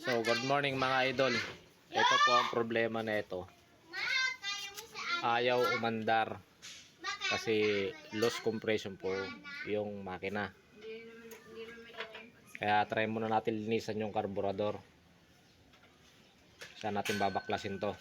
So, good morning mga idol. Ito po ang problema na ito. Ayaw umandar kasi loss compression po yung makina. Kaya try muna natin linisan yung karburador. Saan natin babaklasin to.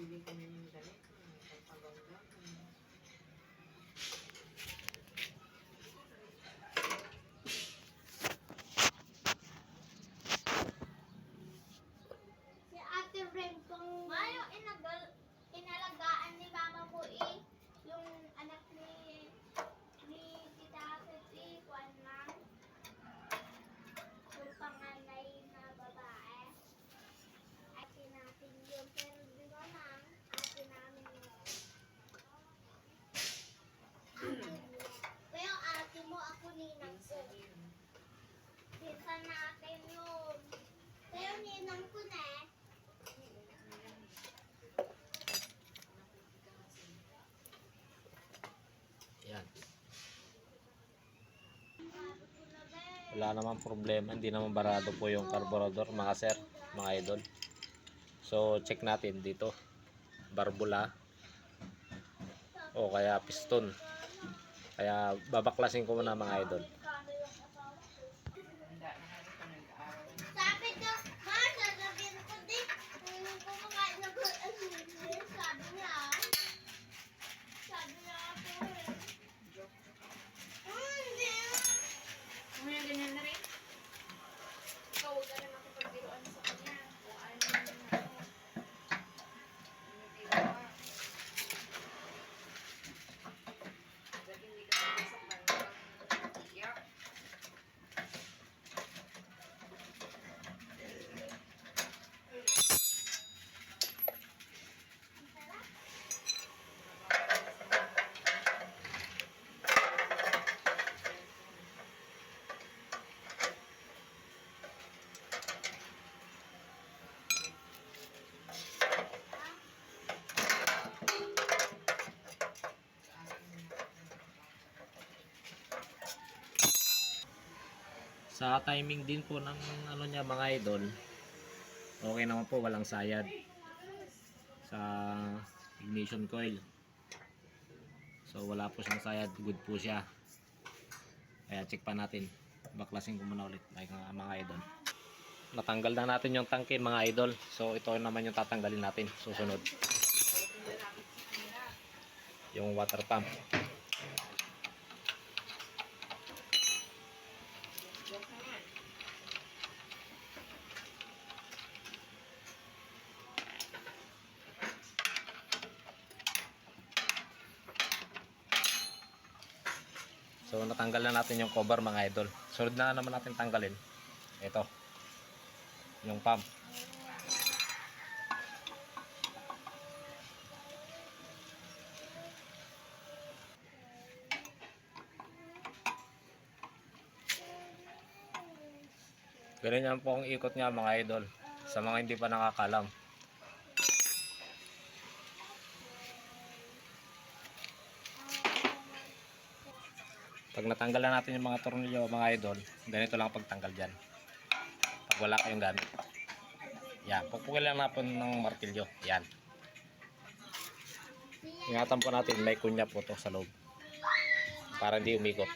Nabili ko na yung damit. Pagpaganda. Si Ate Ren kung Mayo inalagaan ni Mama mo yung anak ni Tita Ate kuan lang. Yung panganay na babae. Ate natin yun. Pero di ba ma'am, ate namin yun. Pero ate mo ako ninang ko. Pinsan natin yun. Pero ninang ko na eh. Yan. Wala naman problema. Hindi naman barado po yung karburador mga sir, mga idol. So, check natin dito. Barbula. O kaya piston. Kaya babaklasin ko muna mga idol. Sabi ko, ma, sasabihin ko din, kung kumakain na ko, sabi niya, ako eh. Hindi. Kung yung ganyan na rin. Ikaw, huwag ka rin makipagbiruan sa kanya. Kung ano na ako. Hindi ba? Dahil hindi ka sa kanya. Iyak. Sa timing din po ng ano niya mga idol, okay naman po, walang sayad sa ignition coil. So wala po siyang sayad, good po siya. Kaya check pa natin. Baklasin ko muna ulit mga idol. Natanggal na natin yung tangke mga idol. So ito naman yung tatanggalin natin susunod. Yung water pump. So natanggal na natin yung cover mga idol. Sunod na naman natin tanggalin. Ito. Yung pump. Ganyan yan po ang ikot niya mga idol. Sa mga hindi pa nakakalam. Pag natanggal na natin yung mga tornilyo mga idol, ganito lang pagtanggal dyan. Pag wala kayong gamit. Yan, pupukil lang natin ng martilyo. Yan. Ingatan po natin, may kunya po to sa loob. Para hindi umikot.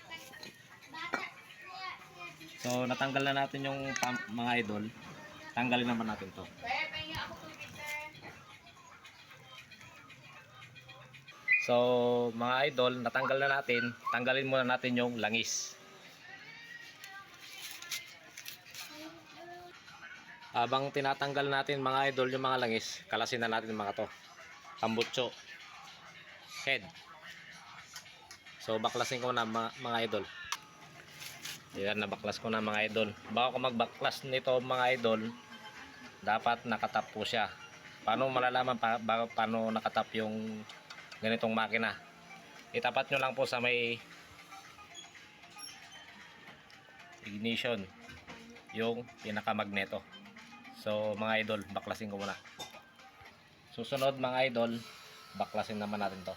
So, natanggal na natin yung pump mga idol. Tanggalin naman natin to. Pahinga ako tubig, sir. So, mga idol, natanggal na natin. Tanggalin muna natin yung langis. Habang tinatanggal natin mga idol yung mga langis, kalasin na natin mga to. Tambutso. Head. So baklasin ko na mga idol. Ayan, nabaklas ko na mga idol. Bago ko magbaklas nito mga idol, dapat nakatap po siya. Paano malalaman paano nakatap yung ganitong makina? Itapat nyo lang po sa may ignition yung pinakamagneto. So mga idol, baklasin ko muna. Susunod mga idol, baklasin naman natin to.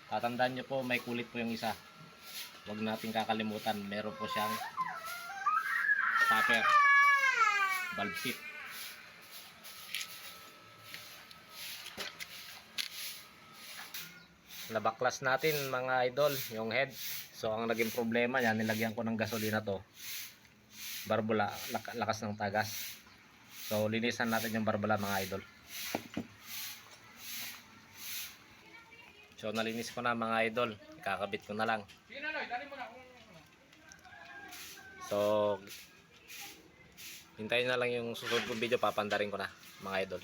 Tatandaan nyo po, may kulit po yung isa. Huwag natin kakalimutan, meron po siyang stopper, valve tip. Nabaklas natin mga idol yung head. So ang naging problema niya, nilagyan ko ng gasolina to, barbula, lakas ng tagas. So linisan natin yung barbula mga idol. So nalinis ko na mga idol, kakabit ko na lang. So hintayin na lang yung susunod kong video, papandarin ko na mga idol.